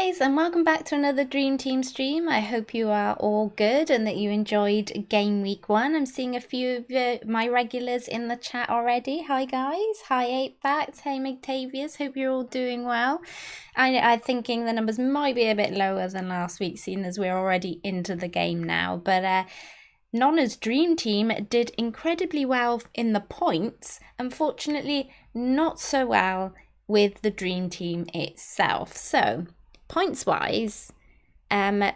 guys, and welcome back to another Dream Team stream. I hope you are all good and that you enjoyed Game Week 1. I'm seeing a few of my regulars in the chat already. Hi guys, hi 8Facts, hey Mctavius, hope you're all doing well. I'm thinking the numbers might be a bit lower than last week, seeing as we're already into the game now. But Nonna's Dream Team did incredibly well in the points. Unfortunately, not so well with the Dream Team itself. So, points-wise,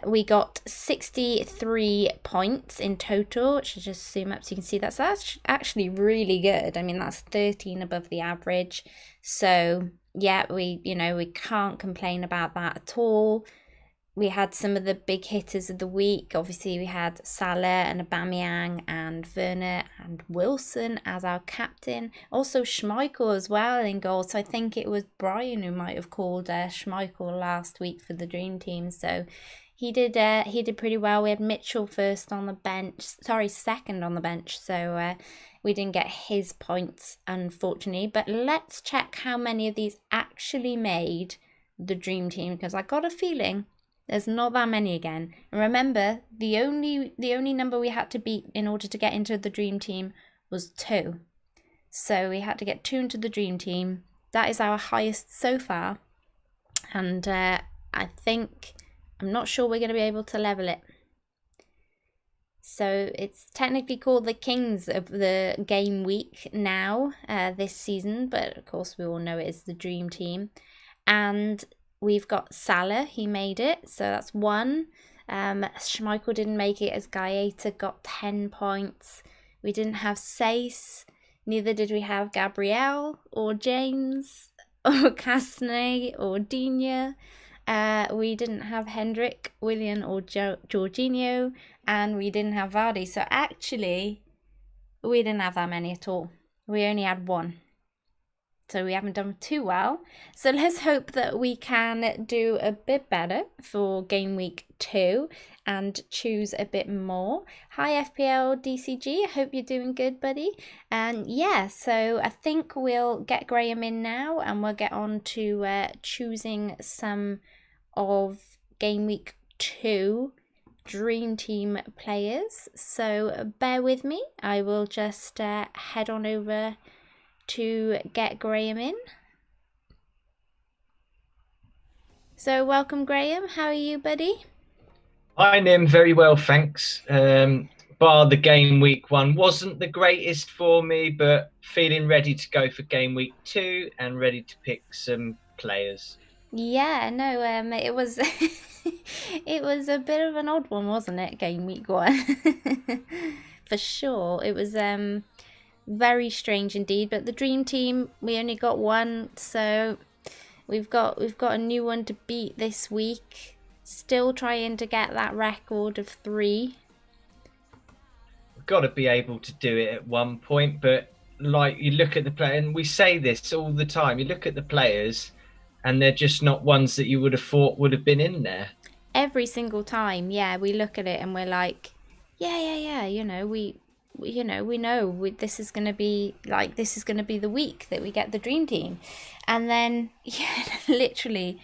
we got 63 points in total, which I'll just zoom up so you can see that's actually really good. I mean, that's 13 above the average. So, yeah, we can't complain about that at all. We had some of the big hitters of the week. Obviously, we had Salah and Aubameyang and Werner and Wilson as our captain. Also, Schmeichel as well in goal. So I think it was Brian who might have called Schmeichel last week for the Dream Team. So he did pretty well. We had Mitchell second on the bench. So we didn't get his points, unfortunately. But let's check how many of these actually made the Dream Team, because I got a feeling there's not that many again. And remember, the only number we had to beat in order to get into the Dream Team was 2. So we had to get 2 into the Dream Team. That is our highest so far. And I'm not sure we're going to be able to level it. So it's technically called the Kings of the Game Week now, this season. But of course, we all know it is the Dream Team. And we've got Salah, he made it, so that's 1. Schmeichel didn't make it as Gaeta got 10 points. We didn't have Sace, neither did we have Gabriel or James or Castanet or Digne. We didn't have Hendrik, Willian or Jorginho, and we didn't have Vardy. So actually, we didn't have that many at all. We only had 1. So we haven't done too well. So let's hope that we can do a bit better for Game Week 2 and choose a bit more. Hi FPL DCG, I hope you're doing good, buddy. And yeah, so I think we'll get Graham in now and we'll get on to choosing some of Game Week 2 Dream Team players. So bear with me, I will just head on over to get Graham in. So welcome Graham, how are you, buddy? Hi Nim, very well thanks. Bar the Game Week 1 wasn't the greatest for me, but feeling ready to go for Game Week 2 and ready to pick some players. Yeah, no, it was it was a bit of an odd one, wasn't it, Game Week 1? For sure, it was very strange indeed. But the Dream Team, we only got 1, so we've got a new one to beat this week. Still trying to get that record of 3. We've got to be able to do it at one point, but like you look at the player, and we say this all the time, you look at the players and they're just not ones that you would have thought would have been in there. Every single time, yeah, we look at it and we're like, yeah, we know this is going to be the week that we get the Dream Team. And then yeah, literally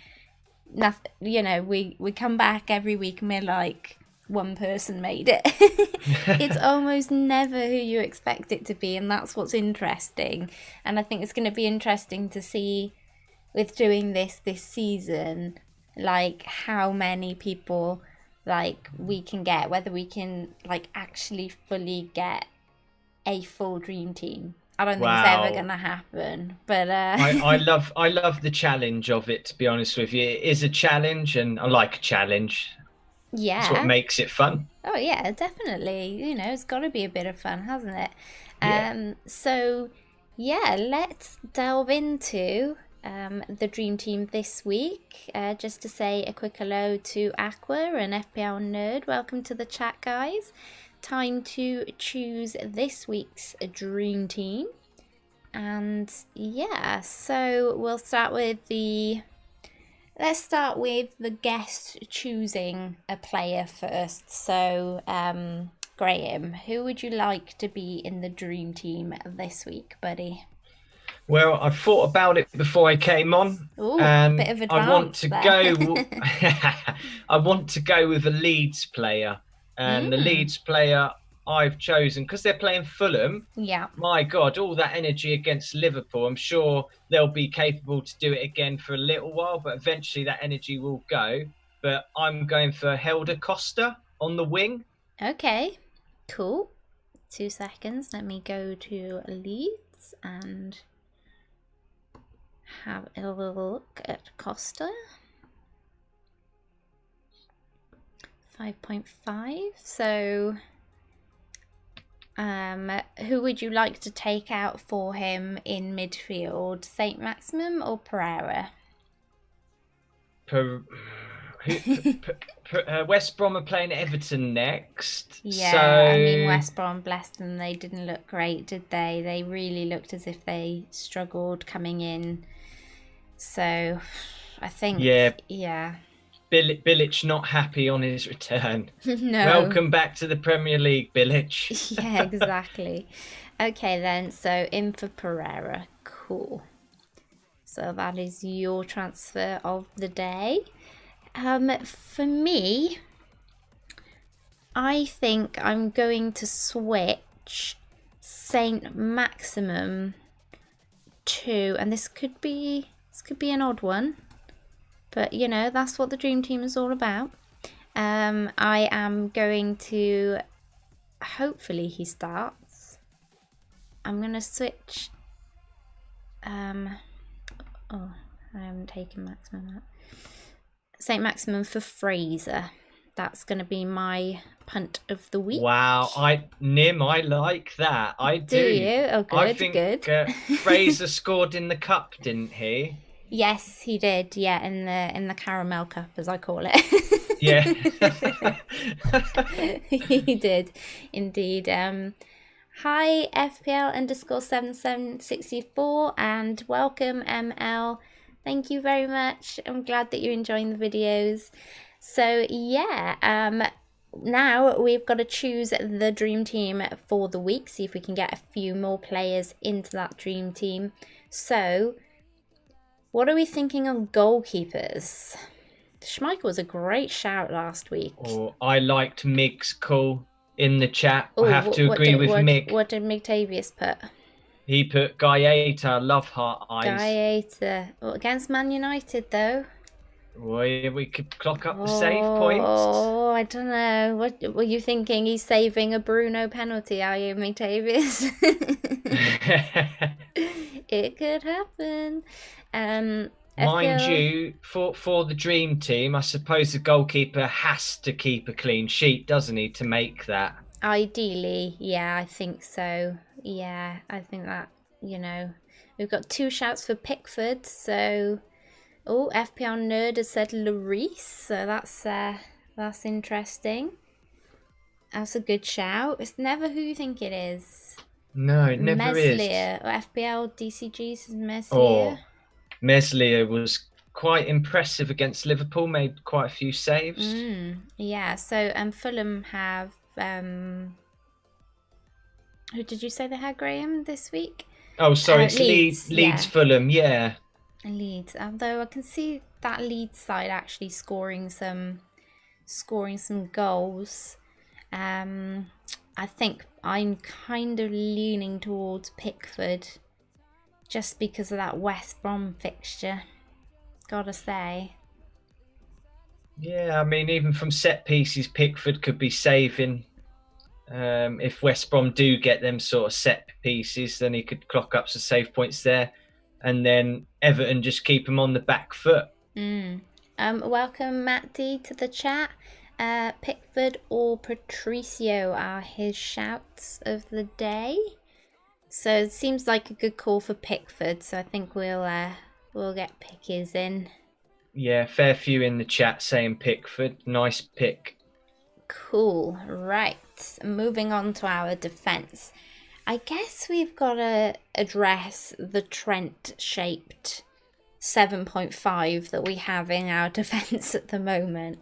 nothing, we come back every week and we're like, 1 person made it. It's almost never who you expect it to be, and that's what's interesting. And I think it's going to be interesting to see with doing this season, like how many people like we can get, whether we can like actually fully get a full Dream Team. I don't think it's ever gonna happen, but I love the challenge of it, to be honest with you. It is a challenge and I like a challenge. Yeah, that's what makes it fun. Oh yeah, definitely. It's got to be a bit of fun, hasn't it? Yeah. So yeah, let's delve into the Dream Team this week. Just to say a quick hello to Aqua and FPL Nerd. Welcome to the chat, guys. Time to choose this week's Dream Team. And yeah, so we'll start with let's start with the guest choosing a player first. So Graham, who would you like to be in the Dream Team this week, buddy? Well, I thought about it before I came on, Oh, bit and of I want advance to there. go. I want to go with a Leeds player, and the Mm, Leeds player I've chosen because they're playing Fulham. yeah. My God, all that energy against Liverpool. I'm sure they'll be capable to do it again for a little while, but eventually that energy will go. But I'm going for Helder Costa on the wing. Okay. Cool. 2 seconds. Let me go to Leeds and have a little look at Costa. 5.5. So, who would you like to take out for him in midfield? Saint Maximum or Pereira? Per, West Brom are playing Everton next, Yeah, I mean, so West Brom, bless them, they didn't look great, did they? They really looked as if they struggled coming in. So, I think, yeah, yeah. Bilic not happy on his return. No. Welcome back to the Premier League, Bilic. Yeah, exactly. Okay, then, so in for Pereira. Cool. So that is your transfer of the day. For me, I think I'm going to switch Saint Maximum to, and this could be an odd one, but you know that's what the dream team is all about. I am going to, hopefully he starts. I'm gonna switch. Oh, I haven't taken Maximum out. Saint Maximum for Fraser. That's going to be my punt of the week. Wow, Nim, I like that. I Do do. you? Oh, I good, think good. Fraser scored in the cup, didn't he? Yes, he did. Yeah, in the caramel cup, as I call it. Yeah. He did, indeed. Hi, FPL underscore 7764, and welcome, ML. Thank you very much. I'm glad that you're enjoying the videos. So yeah, now we've got to choose the dream team for the week. See if we can get a few more players into that dream team. So, what are we thinking on goalkeepers? Schmeichel was a great shout last week. Oh, I liked Mig's call in the chat. I Oh, have to what agree did with Mig. what did McTavius put? He put Gaeta, love heart eyes. Gaeta. Well, against Man United though. We could clock up the save points. Oh, I don't know. What were you thinking? He's saving a Bruno penalty, are you, McTavius? It could happen. Mind FPL, you, for the dream team, I suppose the goalkeeper has to keep a clean sheet, doesn't he, to make that? ideally, yeah, I think so. Yeah, I think that, we've got 2 shouts for Pickford, so oh, FPL Nerd has said Lloris, so that's interesting. That's a good shout. It's never who you think it is. No, it never is. Meslier, or FPL DCG says Meslier. Oh, Meslier was quite impressive against Liverpool, made quite a few saves. Yeah, so Fulham have who did you say they had, Graham, this week? Oh, sorry, it's Leeds, Leeds yeah. Fulham, yeah. Leeds. Although I can see that Leeds side actually scoring some goals. I think I'm kind of leaning towards Pickford just because of that West Brom fixture. Gotta say. Yeah, I mean, even from set pieces, Pickford could be saving. If West Brom do get them sort of set pieces, then he could clock up some save points there. And then Everton just keep him on the back foot. Welcome Matt D to the chat. Pickford or Patricio are his shouts of the day. So it seems like a good call for Pickford. So I think we'll get Pickies in. Yeah, fair few in the chat saying Pickford. Nice pick. Cool. Right. Moving on to our defence. I guess we've got to address the Trent-shaped 7.5 that we have in our defence at the moment.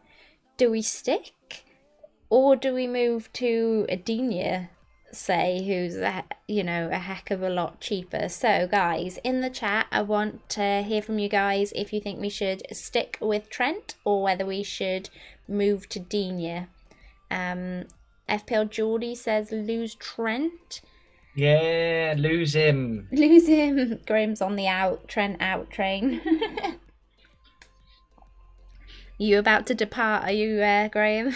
Do we stick? Or do we move to a Digne say, who's a heck of a lot cheaper. So guys, in the chat, I want to hear from you guys if you think we should stick with Trent or whether we should move to Digne. FPL Geordie says lose Trent. Yeah, lose him. Lose him. Graham's on the Trent out train. You about to depart, are you, Graham?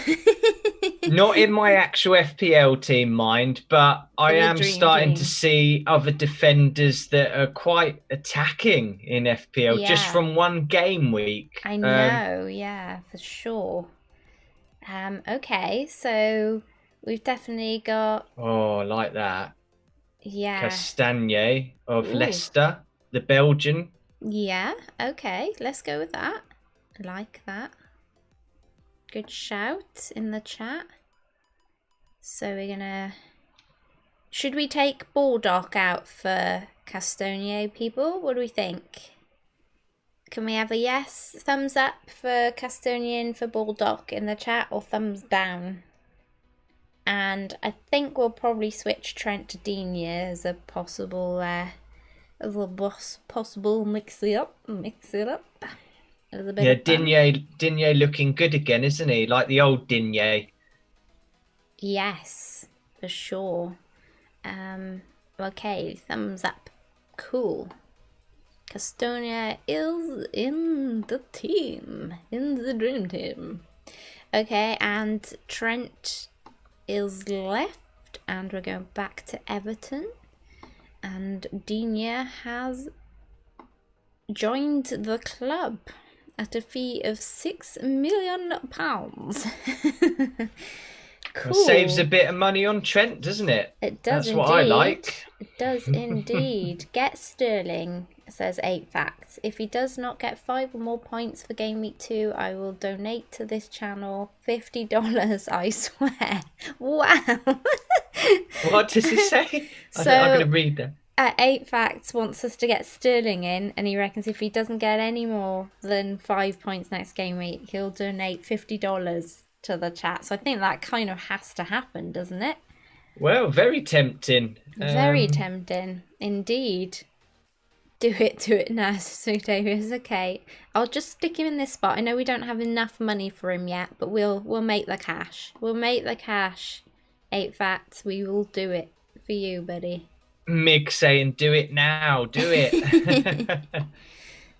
Not in my actual FPL team, mind, but I am starting to see other defenders that are quite attacking in FPL just from one game week. I know, yeah, for sure. Okay, so we've definitely got... Oh, I like that. Yeah. Castagne of Leicester, the Belgian. Yeah, okay, let's go with that. I like that. Good shout in the chat. So we're gonna... Should we take Baldock out for Castagne, people? What do we think? Can we have a yes? Thumbs up for Castagne for Baldock in the chat, or thumbs down? And I think we'll probably switch Trent to Digne as a possible possible mix it up. Yeah, Digne looking good again, isn't he? Like the old Digne. Yes, for sure. Okay, thumbs up. Cool. Castagne is in the team, in the dream team. Okay, and Trent is left, and we're going back to Everton. And Digne has joined the club at a fee of £6 million. Cool. Well, saves a bit of money on Trent, doesn't it? It does. That's indeed. What I like. It does indeed. Get Sterling, says 8 Facts. If he does not get 5 or more points for Game Week 2, I will donate to this channel $50, I swear. Wow. What does he say? So, I'm going to read that. 8 Facts wants us to get Sterling in, and he reckons if he doesn't get any more than 5 points next game week, he'll donate $50 to the chat. So I think that kind of has to happen, doesn't it? Well, very tempting. Very tempting indeed. Do it now, Sweet Davis. Okay, I'll just stick him in this spot. I know we don't have enough money for him yet, but we'll make the cash. We'll make the cash. 8 Facts, we will do it for you, buddy. Mig saying, do it now, do it.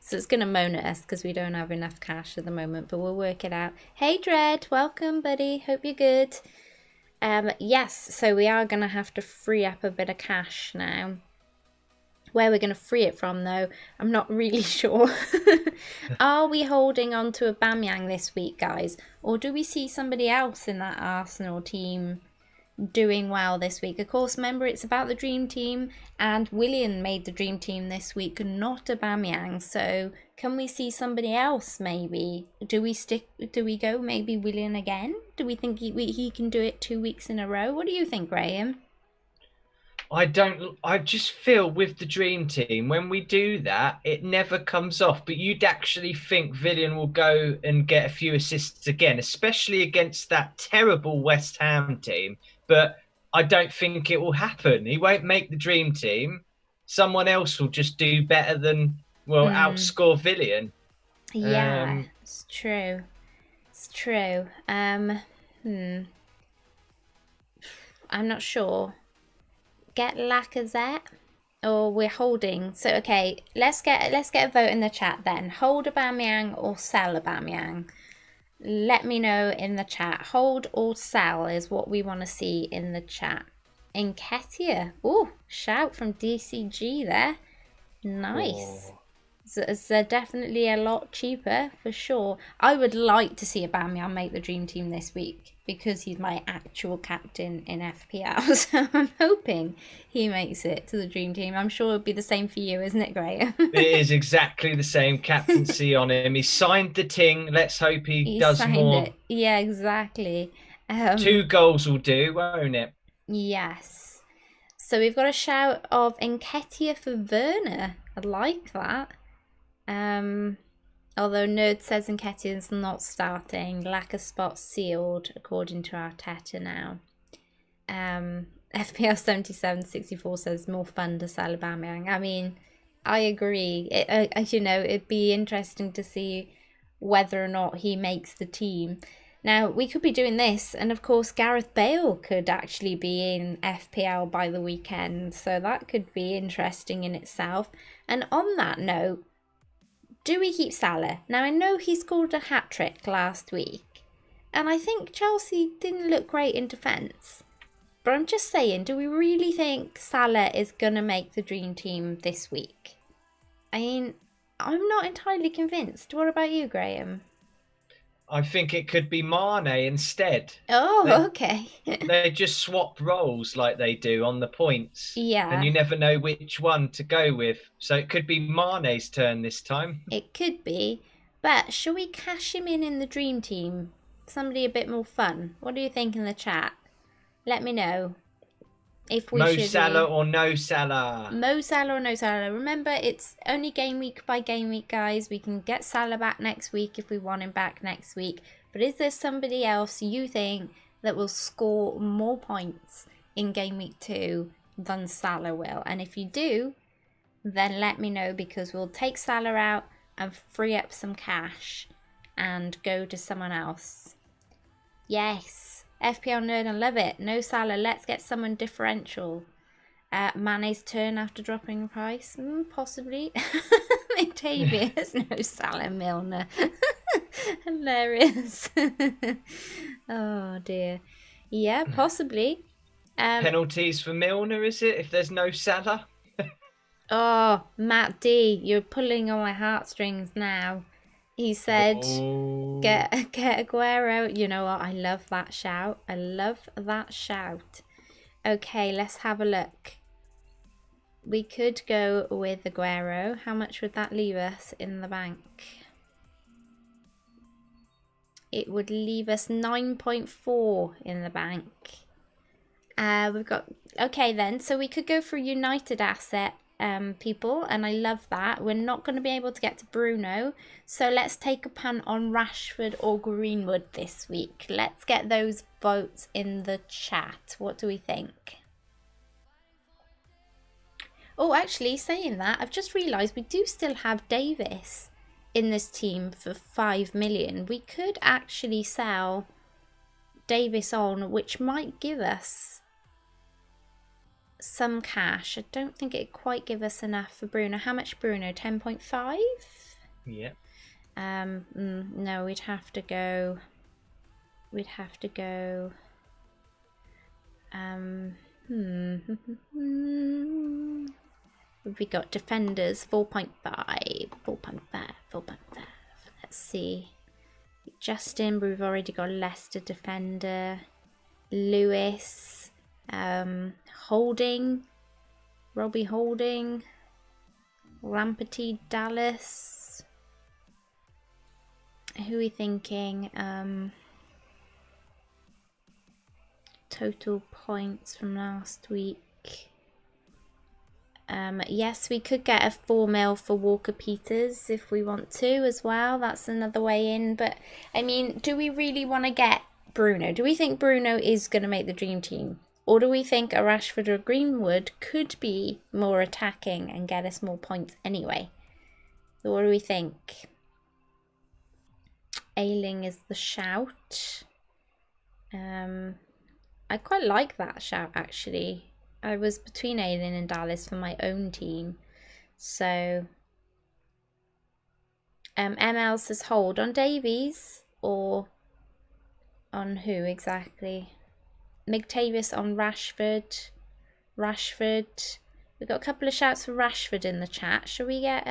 So it's going to moan at us because we don't have enough cash at the moment, but we'll work it out. Hey, Dread, welcome, buddy. Hope you're good. Yes, so we are going to have to free up a bit of cash now. Where we're going to free it from, though, I'm not really sure. Are we holding on to Aubameyang this week, guys? Or do we see somebody else in that Arsenal team doing well this week? Of course, remember, it's about the dream team, and Willian made the dream team this week, not Aubameyang. So can we see somebody else maybe? Do we go maybe Willian again? Do we think he can do it 2 weeks in a row? What do you think, Graham? I just feel with the dream team, when we do that, it never comes off. But you'd actually think Willian will go and get a few assists again, especially against that terrible West Ham team. But I don't think it will happen. He won't make the dream team. Someone else will just do better than, outscore Willian. Yeah, it's true. It's true. I'm not sure. Get Lacazette, or we're holding. So okay, let's get a vote in the chat then. Hold Aubameyang or sell Aubameyang? Let me know in the chat. Hold or sell is what we want to see in the chat. Nketiah. Ooh, shout from DCG there. Nice. So it's definitely a lot cheaper for sure. I would like to see Aubameyang make the dream team this week because he's my actual captain in FPL. So I'm hoping he makes it to the dream team. I'm sure it'll be the same for you, isn't it, Graham? It is exactly the same captaincy on him. He signed the ting. Let's hope he does more. It. Yeah, exactly. 2 goals will do, won't it? Yes. So we've got a shout of Nketiah for Werner. I like that. Although Nerd says Nketiah's not starting, lack of spots sealed according to Arteta now. FPL 7764 says more fun to sell Aubameyang. I mean, I agree. You know, it'd be interesting to see whether or not he makes the team. Now, we could be doing this, and of course, Gareth Bale could actually be in FPL by the weekend, so that could be interesting in itself. And on that note, do we keep Salah? Now, I know he scored a hat-trick last week, and I think Chelsea didn't look great in defence. But I'm just saying, do we really think Salah is going to make the dream team this week? I mean, I'm not entirely convinced. What about you, Graham? I think it could be Mane instead. Oh, okay. They just swap roles like they do on the points. Yeah. And you never know which one to go with. So it could be Mane's turn this time. It could be. But shall we cash him in the dream team? Somebody a bit more fun. What do you think in the chat? Let me know. If we Mo should Salah or no Salah? Mo Salah or no Salah. Remember, it's only game week by game week, guys. We can get Salah back next week if we want him back next week. But is there somebody else you think that will score more points in game week 2 than Salah will? And if you do, then let me know, because we'll take Salah out and free up some cash and go to someone else. Yes. FPL nerd, I love it. No Salah, let's get someone differential. Mane's turn after dropping the price? Possibly. Octavius, no Salah, Milner. Hilarious. Oh dear. Yeah, possibly. Penalties for Milner, is it, if there's no Salah? Oh, Matt D, you're pulling on my heartstrings now. He said, get Aguero. You know what? I love that shout. I love that shout. Okay, let's have a look. We could go with Aguero. How much would that leave us in the bank? It would leave us 9.4 in the bank. We've got... Okay then, so we could go for United asset. People, and I love that. We're not going to be able to get to Bruno, so let's take a punt on Rashford or Greenwood this week. Let's get those votes in the chat. What do we think? Oh, actually, saying that, I've just realised we do still have Davis in this team for 5 million. We could actually sell Davis on, which might give us some cash. I don't think it'd quite give us enough for Bruno. How much Bruno? 10.5? Yeah. No, we'd have to go. We got defenders 4.5. Let's see. Justin, we've already got Leicester defender. Lewis. Holding, Robbie Holding, Lamperty, Dallas. Who are we thinking? Total points from last week. Yes, we could get a 4 mil for Walker Peters if we want to as well. That's another way in. But I mean, do we really want to get Bruno? Do we think Bruno is going to make the dream team? Or do we think a Rashford or a Greenwood could be more attacking and get us more points anyway? So what do we think? Ailing is the shout. I quite like that shout, actually. I was between Ailing and Dallas for my own team. So ML says hold on Davies, or on who exactly? McTavish on Rashford. We've got a couple of shouts for Rashford in the chat. Shall we get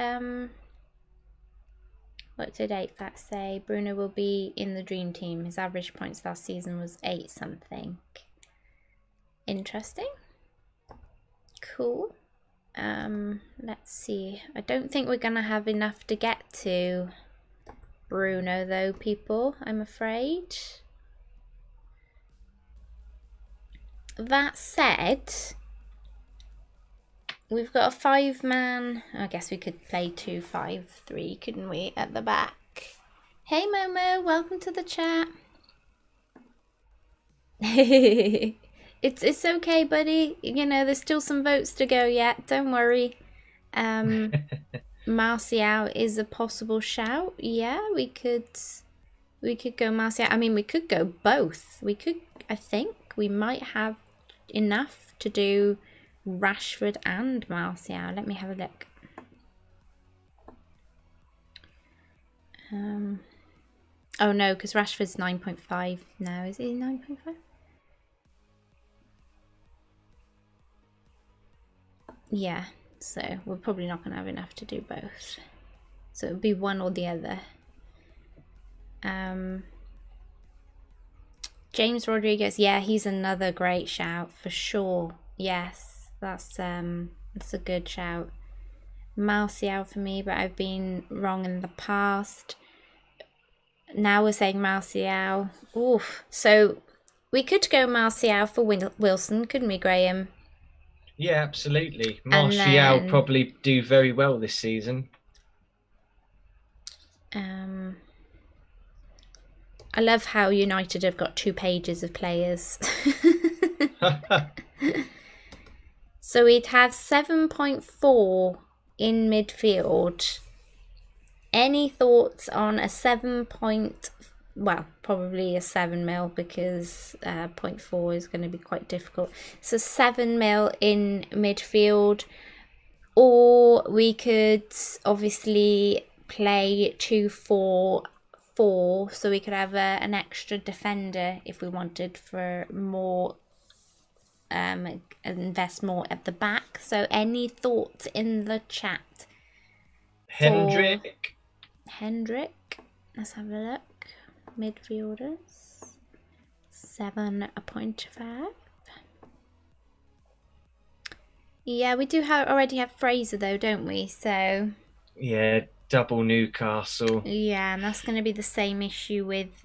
what did 8 say? Bruno will be in the dream team. His average points last season was 8 something. Interesting. Cool. Let's see. I don't think we're gonna have enough to get to Bruno though, people, I'm afraid. That said, we've got a 5-man. I guess we could play 2-5-3, couldn't we, at the back? Hey Momo, welcome to the chat. Is It's okay, buddy. You know, there's still some votes to go yet. Don't worry. Martial is a possible shout. Yeah, we could go Martial. I mean, we could go both. I think we might have enough to do Rashford and Martial. Let me have a look. Oh no, because Rashford's 9.5 now. Is he 9.5? Yeah, so we're probably not going to have enough to do both. So it would be one or the other. James Rodriguez, yeah, he's another great shout for sure. Yes, that's a good shout. Martial for me, but I've been wrong in the past. Now we're saying Martial. Oof. So we could go Martial for Wilson, couldn't we, Graham? Yeah, absolutely. Martial probably do very well this season. I love how United have got 2 pages of players. So we'd have 7.4 in midfield. Any thoughts on a 7 point? Well, probably a 7 mil because 0.4 is going to be quite difficult. So 7 mil in midfield, or we could obviously play 2-4-4, so we could have an extra defender if we wanted for more. Invest more at the back. So any thoughts in the chat? Hendrick. Let's have a look. Midfielders. 7.5. Yeah, we do already have Fraser though, don't we? So yeah, double Newcastle. Yeah, and that's going to be the same issue with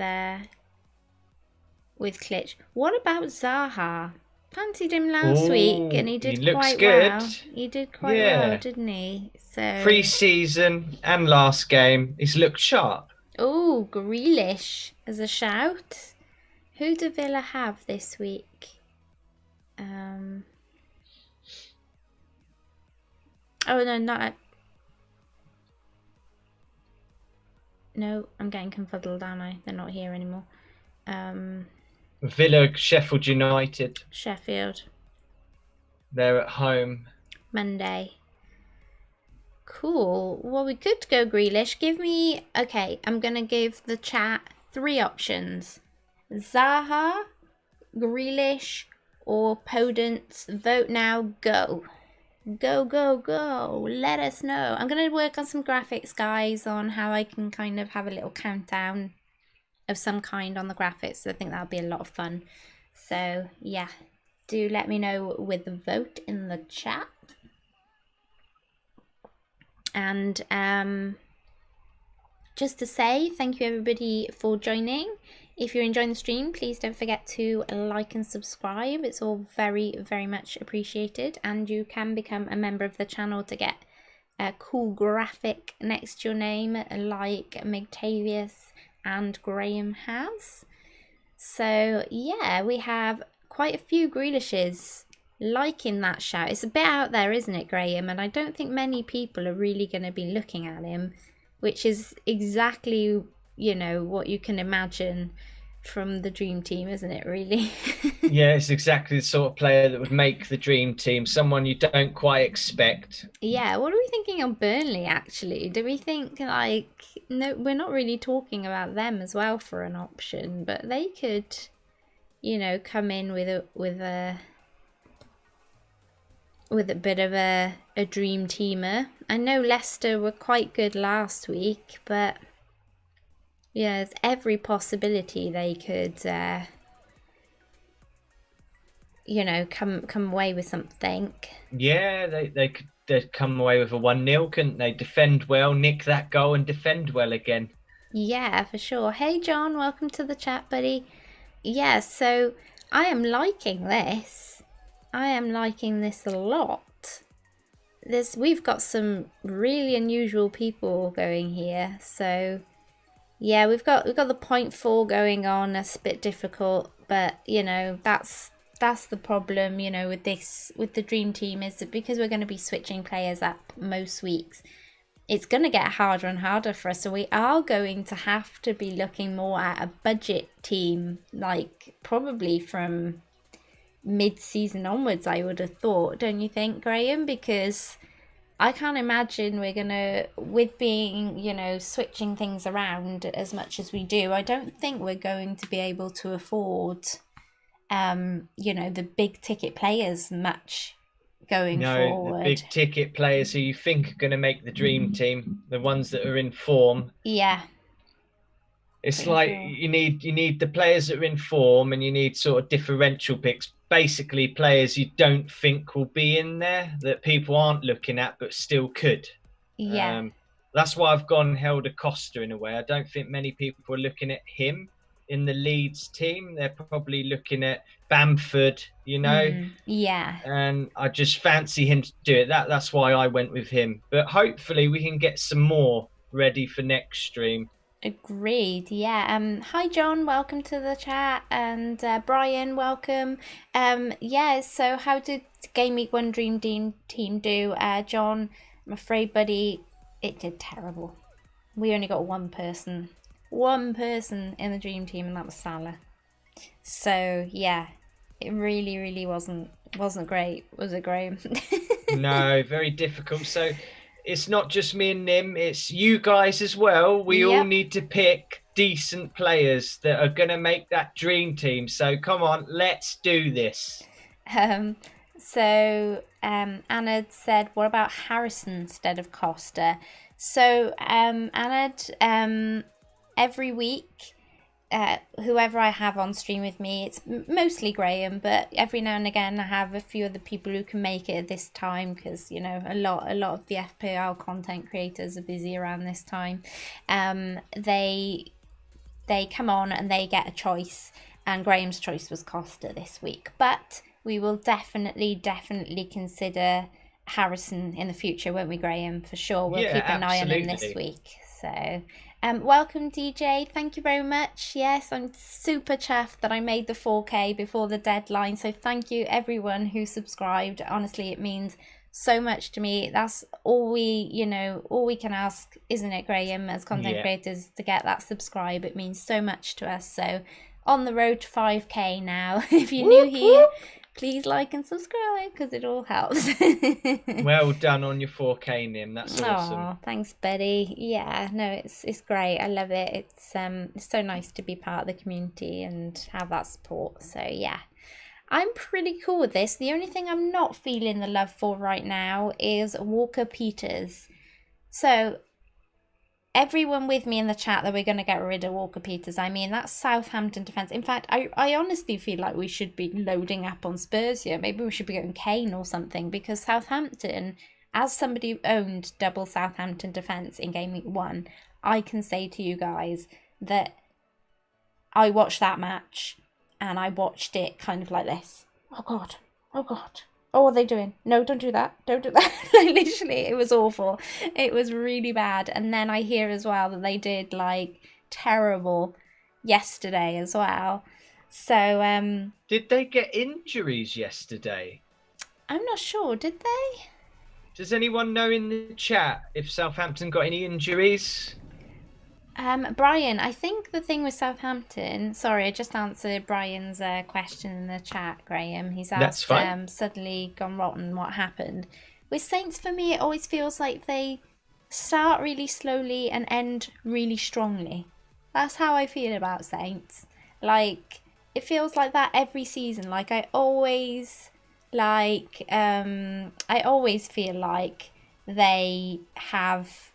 Klitsch. What about Zaha? Fancied him last week and he did quite well. He did quite well, didn't he? So pre-season and last game, he's looked sharp. Oh, Grealish as a shout. Who do Villa have this week? Oh no, not. No, I'm getting confuddled, aren't I? They're not here anymore. Villa, Sheffield United. Sheffield. They're at home. Monday. Cool. Well, we could go Grealish. Okay, I'm going to give the chat 3 options. Zaha, Grealish, or Podence. Vote now. Go. Go, go, go. Let us know. I'm going to work on some graphics, guys, on how I can kind of have a little countdown of some kind on the graphics. I think that'll be a lot of fun. So, yeah. Do let me know with the vote in the chat. And just to say thank you everybody for joining. If you're enjoying the stream, please don't forget to like and subscribe. It's all very, very much appreciated. And you can become a member of the channel to get a cool graphic next to your name like Migtavius and Graham has. So yeah, we have quite a few Grealishes liking that shout. It's a bit out there, isn't it, Graham? And I don't think many people are really going to be looking at him, which is exactly, what you can imagine from the dream team, isn't it, really? Yeah, it's exactly the sort of player that would make the dream team, someone you don't quite expect. Yeah, what are we thinking on Burnley, actually? Do we think, no, we're not really talking about them as well for an option, but they could, come in with a bit of a dream teamer. I know Leicester were quite good last week, but yeah, there's every possibility they could, come away with something. Yeah, they'd come away with a 1-0, couldn't they? Defend well, nick that goal and defend well again. Yeah, for sure. Hey John, welcome to the chat, buddy. Yeah, so I am liking this. I am liking this a lot. We've got some really unusual people going here. So yeah, we've got the 0.4 going on. That's a bit difficult, but that's that's the problem, you know, with the dream team, is that because we're going to be switching players up most weeks, it's going to get harder and harder for us. So we are going to have to be looking more at a budget team, like probably from mid-season onwards, I would have thought. Don't you think, Graham? Because I can't imagine we're going to, with being, you know, switching things around as much as we do, I don't think we're going to be able to afford, you know, the big ticket players much going forward. The big ticket players who you think are going to make the dream team, the ones that are in form. Yeah. It's like you need the players that are in form, and you need sort of differential picks. Basically, players you don't think will be in there, that people aren't looking at but still could. Yeah. That's why I've gone Helder Costa in a way. I don't think many people are looking at him in the Leeds team. They're probably looking at Bamford, you know. Yeah. And I just fancy him to do it. That's why I went with him. But hopefully we can get some more ready for next stream. Agreed. Yeah. Hi John, welcome to the chat, and Brian, welcome. Yeah. So how did Game Week 1 Dream Team do? John, I'm afraid, buddy, it did terrible. We only got one person in the Dream Team, and that was Salah. So yeah, it really wasn't great, was it, Graham? No, very difficult. So it's not just me and Nim, it's you guys as well. We all need to pick decent players that are going to make that dream team. So come on, let's do this. So Anna said, what about Harrison instead of Costa? So Anna, every week, whoever I have on stream with me, it's mostly Graham, but every now and again I have a few other people who can make it at this time, because, you know, a lot of the FPL content creators are busy around this time. They come on and they get a choice, and Graham's choice was Costa this week, but we will definitely consider Harrison in the future, won't we, Graham? For sure, we'll keep an eye on him this week. So welcome, DJ. Thank you very much. Yes, I'm super chuffed that I made the 4K before the deadline. So thank you everyone who subscribed. Honestly, it means so much to me. That's all we can ask, isn't it, Graham, as content creators, to get that subscribe. It means so much to us. So on the road to 5K now. If you're new here, please like and subscribe, because it all helps. Well done on your 4K, Nim. That's awesome. Oh, thanks, buddy. Yeah, no, it's great. I love it. It's so nice to be part of the community and have that support. So yeah, I'm pretty cool with this. The only thing I'm not feeling the love for right now is Walker Peters. So everyone with me in the chat that we're going to get rid of Walker Peters. I mean, that's Southampton defence. In fact, I honestly feel like we should be loading up on Spurs here. Maybe we should be going Kane or something, because Southampton, as somebody who owned double Southampton defence in Game Week 1, I can say to you guys that I watched that match and I watched it kind of like this. Oh God. Oh, what are they doing? No, don't do that. Like, literally, it was awful. It was really bad. And then I hear as well that they did, like, terrible yesterday as well. So, did they get injuries yesterday? I'm not sure. Did they? Does anyone know in the chat if Southampton got any injuries? Brian, I think the thing with Southampton, sorry, I just answered Brian's question in the chat, Graham. He's asked, suddenly gone rotten, what happened? With Saints, for me, it always feels like they start really slowly and end really strongly. That's how I feel about Saints. Like, it feels like that every season. Like, I always feel like they have,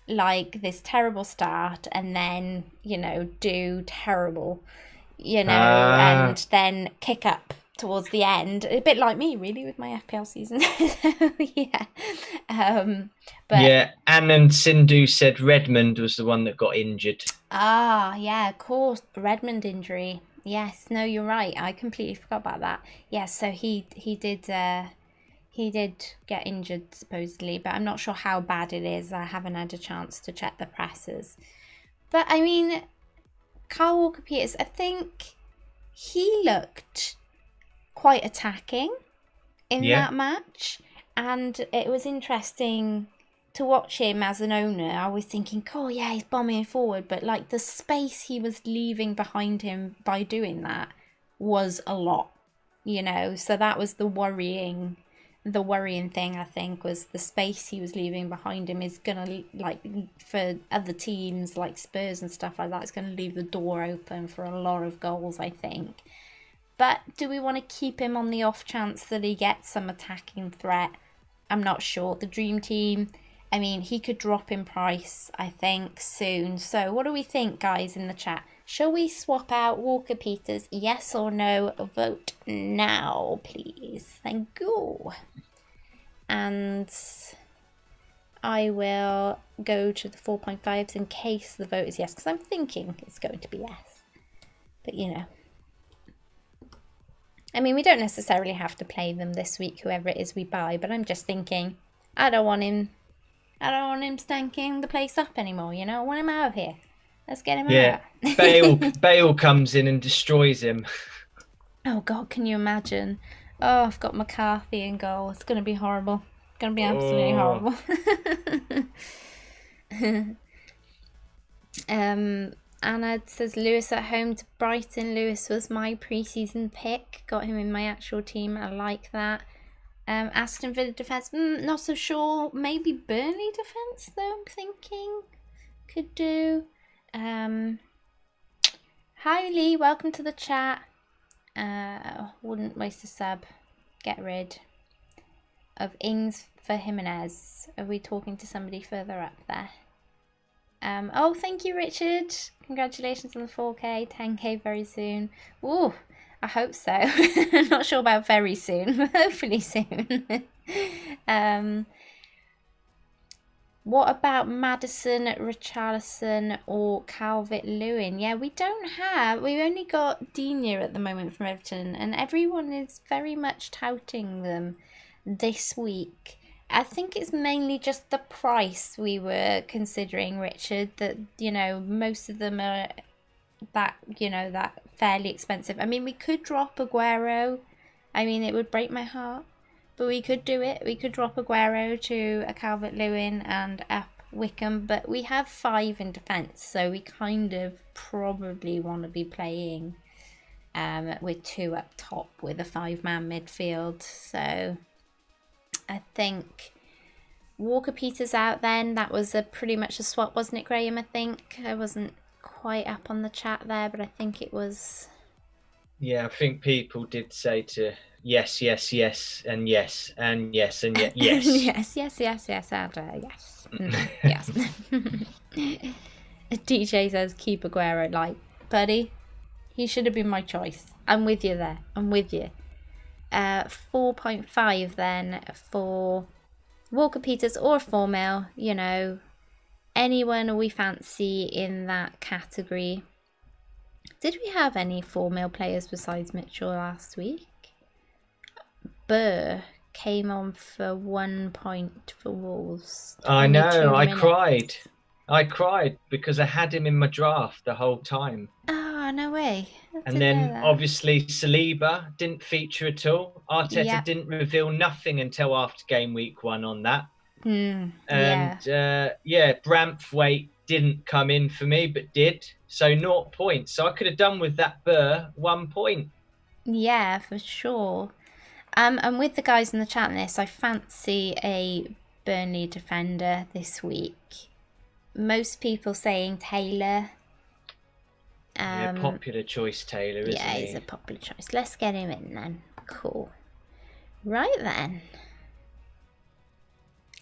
like, this terrible start and then, you know, do terrible, you know, and then kick up towards the end, a bit like me really with my FPL season. But yeah, Anne and Sindhu said Redmond was the one that got injured. Yeah, of course, Redmond injury. Yes, no, you're right, I completely forgot about that. Yes, so he did get injured, supposedly, but I'm not sure how bad it is. I haven't had a chance to check the presses. But, I mean, Kyle Walker-Peters, I think he looked quite attacking in Yeah. that match, and it was interesting to watch him as an owner. I was thinking, oh yeah, he's bombing forward, but like the space he was leaving behind him by doing that was a lot, you know. So that was the worrying thing, I think, was the space he was leaving behind him is gonna, like, for other teams like Spurs and stuff like that, it's gonna leave the door open for a lot of goals, I think. But do we want to keep him on the off chance that he gets some attacking threat? I'm not sure. The dream team, I mean, he could drop in price, I think, soon. So what do we think, guys, in the chat? Shall we swap out Walker Peters? Yes or no? Vote now, please. Thank you. And I will go to the 4.5s in case the vote is yes, because I'm thinking it's going to be yes. But, you know. I mean, we don't necessarily have to play them this week, whoever it is we buy, but I'm just thinking, I don't want him stanking the place up anymore, you know? I want him out of here. Let's get him out. Bale comes in and destroys him. Oh, God, can you imagine? Oh, I've got McCarthy in goal. It's going to be horrible. It's going to be absolutely horrible. Anna says Lewis at home to Brighton. Lewis was my pre-season pick. Got him in my actual team. I like that. Aston Villa defence, not so sure. Maybe Burnley defence, though, I'm thinking. Could do. Hi, Lee. Welcome to the chat. Wouldn't waste a sub. Get rid of Ings for Jimenez. Are we talking to somebody further up there? Oh, thank you, Richard. Congratulations on the 4K, 10K very soon. Ooh, I hope so. I'm not sure about very soon, but hopefully soon. What about Maddison, Richarlison, or Calvert-Lewin? Yeah, we've only got Digne at the moment from Everton, and everyone is very much touting them this week. I think it's mainly just the price we were considering, Richard, that, you know, most of them are that fairly expensive. I mean, we could drop Aguero. I mean, it would break my heart, but we could do it. We could drop Aguero to a Calvert-Lewin and up Wickham, but we have 5 in defence, so we kind of probably want to be playing with 2 up top with a 5-man midfield. So I think Walker Peters out then. That was pretty much a swap, wasn't it, Graham? I think I wasn't quite up on the chat there, but I think it was. Yeah, I think people did say to yes, yes, yes, and yes, and yes, and yes. yes, yes, yes, yes, and yes. Yes. DJ says keep Aguero. Like, buddy, he should have been my choice. I'm with you there. I'm with you. 4.5 then for Walker Peters or 4 mil, you know, anyone we fancy in that category. Did we have any 4 mil players besides Mitchell last week? Burr came on for 1 point for Wolves. I know, I cried because I had him in my draft the whole time. Oh, no way. And then obviously Saliba didn't feature at all. Arteta didn't reveal nothing until after game week 1 on that. And Braithwaite didn't come in for me, but did. So 0 points. So I could have done with that Burr 1 point. Yeah, for sure. And with the guys in the chat list, I fancy a Burnley defender this week. Most people saying Taylor. Popular choice, Taylor, isn't he? Yeah, he's a popular choice. Let's get him in then. Cool. Right then.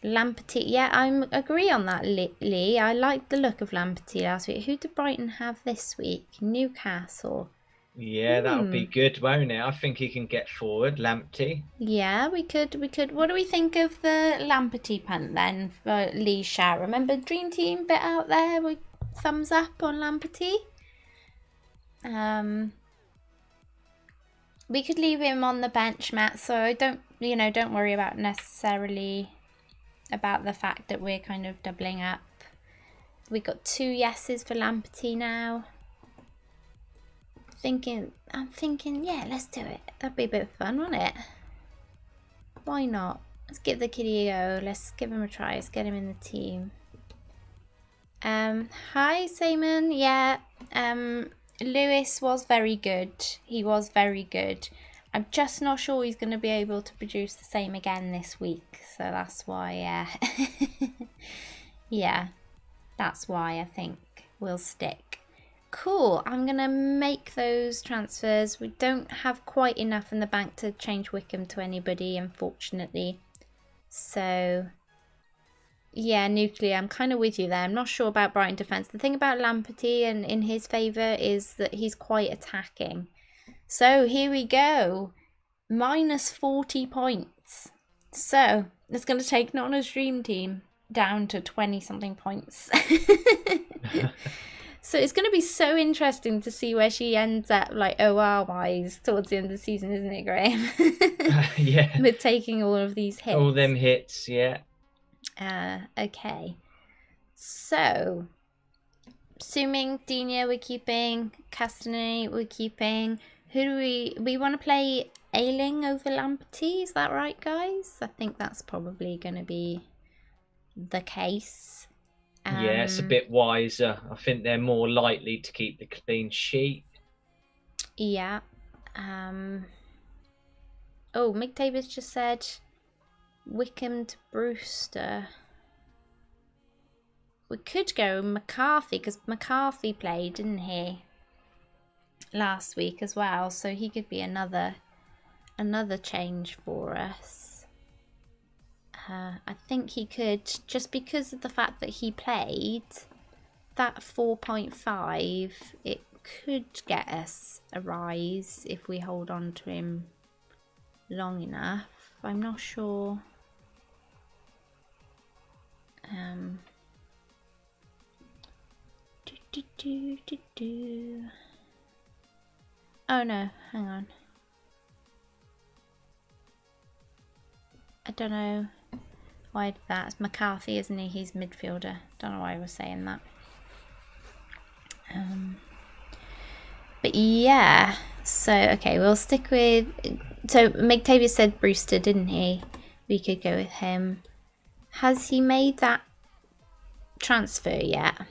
Lamperty. Yeah, I agree on that, Lee. I like the look of Lamperty last week. Who did Brighton have this week? Newcastle. Yeah, that'll be good, won't it? I think he can get forward, Lamptey. Yeah, we could. What do we think of the Lamperty punt then for Lee Shout? Remember Dream Team bit out there with thumbs up on Lamperty? We could leave him on the bench, Matt, so don't worry about necessarily about the fact that we're kind of doubling up. We got 2 yeses for Lamperty now. I'm thinking, yeah, let's do it. That'd be a bit of fun, wouldn't it? Why not? Let's give the kitty a go. Let's give him a try. Let's get him in the team. Hi, Simon. Yeah, Lewis was very good. He was very good. I'm just not sure he's going to be able to produce the same again this week. So that's why, yeah, that's why I think we'll stick. Cool. I'm going to make those transfers. We don't have quite enough in the bank to change Wickham to anybody, unfortunately. So, yeah, Nuclear, I'm kind of with you there. I'm not sure about Brighton defence. The thing about Lamperty and in his favour is that he's quite attacking. So, here we go. Minus 40 points. So, it's going to take Nona's dream team down to 20-something points. So it's going to be so interesting to see where she ends up, like OR-wise, towards the end of the season, isn't it, Graham? Yeah. With taking all of these hits. All them hits, yeah. Okay. So, assuming Dina we're keeping, Castanet we're keeping. Who do we want to play Ailing over Lamperty? Is that right, guys? I think that's probably going to be the case. Yeah, it's a bit wiser. I think they're more likely to keep the clean sheet. Yeah. Oh, Mick Davis just said Wickham to Brewster. We could go McCarthy, because McCarthy played, didn't he? Last week as well, so he could be another change for us. I think he could, just because of the fact that he played that 4.5, it could get us a rise if we hold on to him long enough. I'm not sure. Oh no, hang on. I don't know why that. It's McCarthy, isn't he? He's midfielder. Don't know why I was saying that. But yeah, so okay, we'll stick with. So McTavish said Brewster, didn't he? We could go with him. Has he made that transfer yet?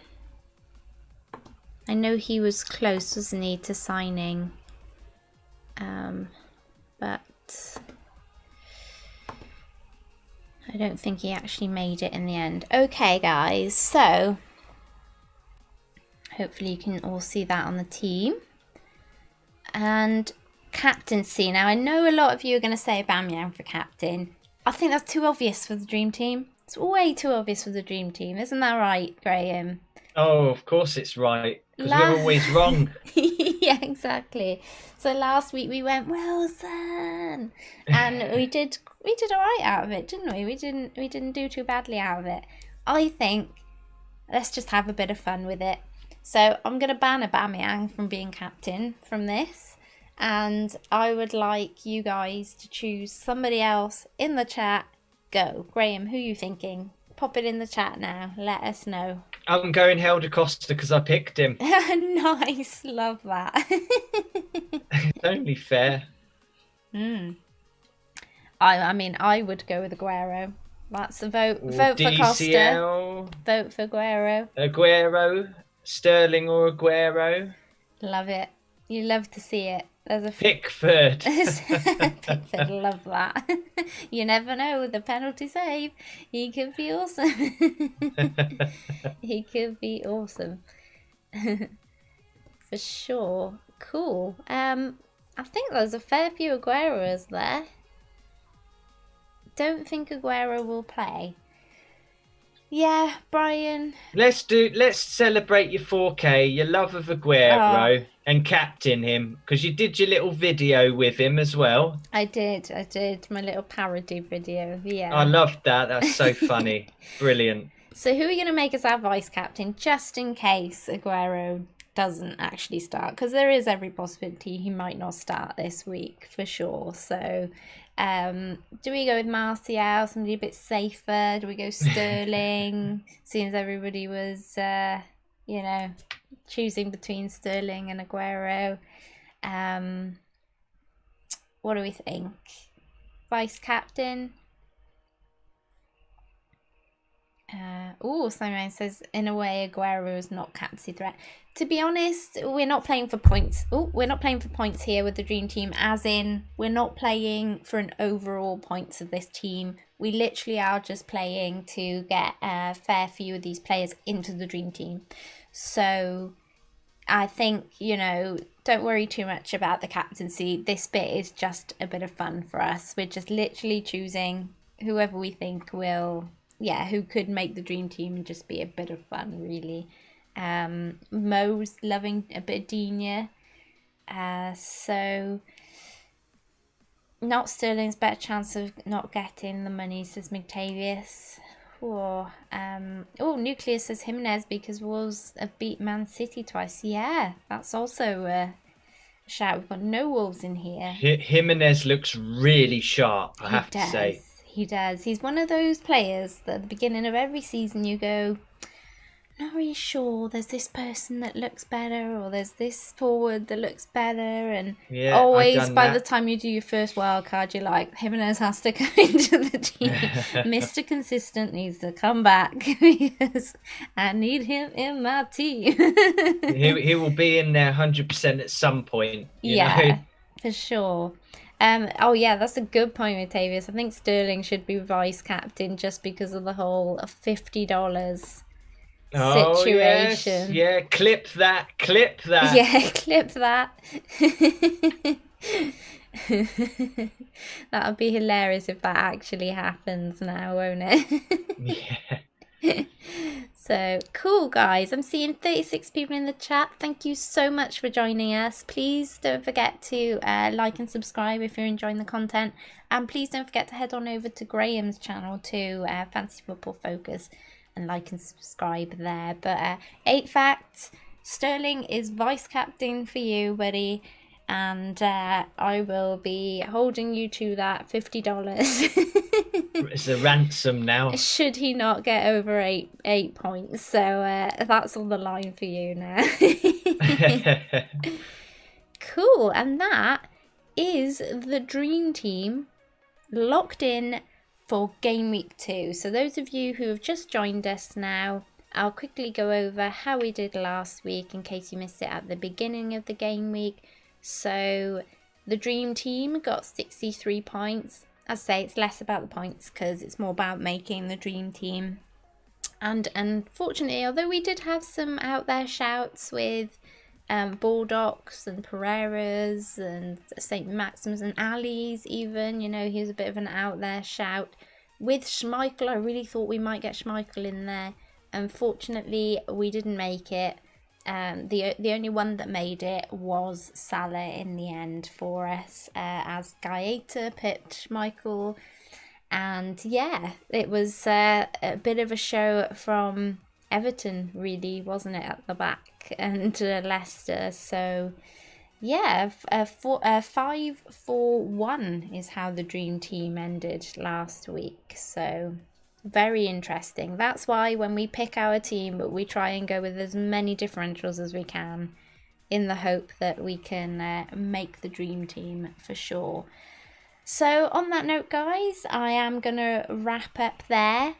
I know he was close, wasn't he, to signing. But I don't think he actually made it in the end. Okay, guys, so hopefully you can all see that on the team. And captaincy. Now, I know a lot of you are going to say Aubameyang for captain. I think that's too obvious for the dream team. It's way too obvious for the dream team. Isn't that right, Graham? Oh, of course it's right. Because we're always wrong. Yeah, exactly. So last week we went Wilson, and we did all right out of it, didn't we? We didn't do too badly out of it. I think let's just have a bit of fun with it. So I'm gonna ban Aubameyang from being captain from this, and I would like you guys to choose somebody else in the chat. Go, Graham. Who are you thinking? Pop it in the chat now. Let us know. I'm going Helder Costa because I picked him. Nice, love that. It's only fair. I mean, I would go with Aguero. That's a vote. Or Vote DCL, for Costa. Vote for Aguero. Aguero, Sterling or Aguero. Love it. You love to see it. There's a Pickford. Pickford, love that. You never know with the penalty save. He could be awesome. He could be awesome. For sure. Cool. I think there's a fair few Agueros there. Don't think Aguero will play. Yeah, Brian. Let's celebrate your 4K, your love of Aguero, and captain him, because you did your little video with him as well. I did my little parody video. Yeah. I loved that. That's so funny. Brilliant. So who are we going to make as our vice captain, just in case Aguero doesn't actually start? Because there is every possibility he might not start this week for sure. So do we go with Martial, somebody a bit safer? Do we go Sterling, seeing as everybody was, choosing between Sterling and Aguero? What do we think? Vice captain. Simon says, in a way, Aguero is not captaincy threat. To be honest, we're not playing for points. We're not playing for points here with the dream team, as in we're not playing for an overall points of this team. We literally are just playing to get a fair few of these players into the dream team. So I think, don't worry too much about the captaincy. This bit is just a bit of fun for us. We're just literally choosing whoever we think will, who could make the dream team and just be a bit of fun, really. Mo's loving a bit of Dina. So not Sterling's better chance of not getting the money, says McTavius. Nucleus says Jimenez because Wolves have beat Man City twice. Yeah, that's also a shout. We've got no Wolves in here. Jimenez looks really sharp, I have to say. He does. He's one of those players that at the beginning of every season you go, not really sure, there's this person that looks better, or there's this forward that looks better, and always by the time you do your first wild card, you're like, Jimenez has to come into the team. Mr. Consistent needs to come back because I need him in my team. he will be in there 100% at some point. You know? For sure. That's a good point, Octavius. I think Sterling should be vice captain just because of the whole $50 situation. Yes. Yeah, clip that. Yeah, clip that. That would be hilarious if that actually happens now, won't it? Yeah. So cool, guys. I'm seeing 36 people in the chat. Thank you so much for joining us. Please don't forget to like and subscribe if you're enjoying the content, and please don't forget to head on over to Graham's channel too, Fantasy Football Focus, and like and subscribe there. But 8 facts, Sterling is vice captain for you, buddy, and I will be holding you to that $50. It's a ransom now. Should he not get over eight points, so that's on the line for you now. Cool, and that is the dream team locked in for Game Week 2. So those of you who have just joined us now, I'll quickly go over how we did last week in case you missed it at the beginning of the game week. So the dream team got 63 points. As I say, it's less about the points because it's more about making the dream team. And unfortunately, although we did have some out there shouts with Bulldogs and Pereiras and St. Maximus and Ali's even, he was a bit of an out there shout. With Schmeichel, I really thought we might get Schmeichel in there. Unfortunately, we didn't make it. The only one that made it was Salah in the end for us, as Gaeta pipped Schmeichel. And it was a bit of a show from Everton, really, wasn't it, at the back, and Leicester. So 5-4-1 is how the dream team ended last week. So very interesting. That's why when we pick our team, we try and go with as many differentials as we can in the hope that we can make the dream team for sure. So on that note, guys, I am going to wrap up there.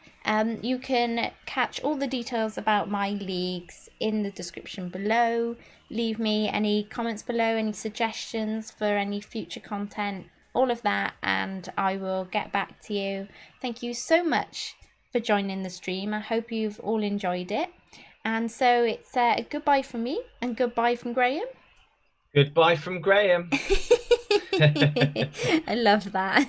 You can catch all the details about my leagues in the description below. Leave me any comments below, any suggestions for any future content, all of that, and I will get back to you. Thank you so much for joining the stream. I hope you've all enjoyed it. And so it's a goodbye from me and goodbye from Graham. Goodbye from Graham. I love that.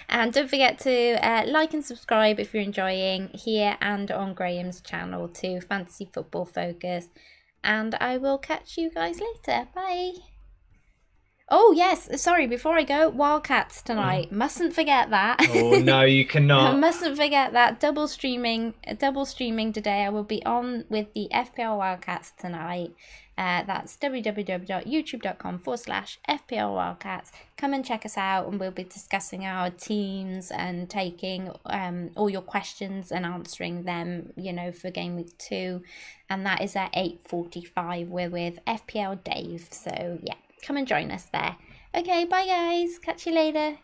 And don't forget to like and subscribe if you're enjoying here and on Graham's channel too, Fantasy Football Focus. And I will catch you guys later. Bye. Oh yes, sorry, before I go, Wildcats tonight. Mustn't forget that. Oh no, you cannot. Mustn't forget that. Double streaming today. I will be on with the FPL Wildcats tonight. That's www.youtube.com/FPL Wildcats. Come and check us out, and we'll be discussing our teams and taking all your questions and answering them, for Game Week 2. And that is at 8:45. We're with FPL Dave. So, come and join us there. Okay, bye guys. Catch you later.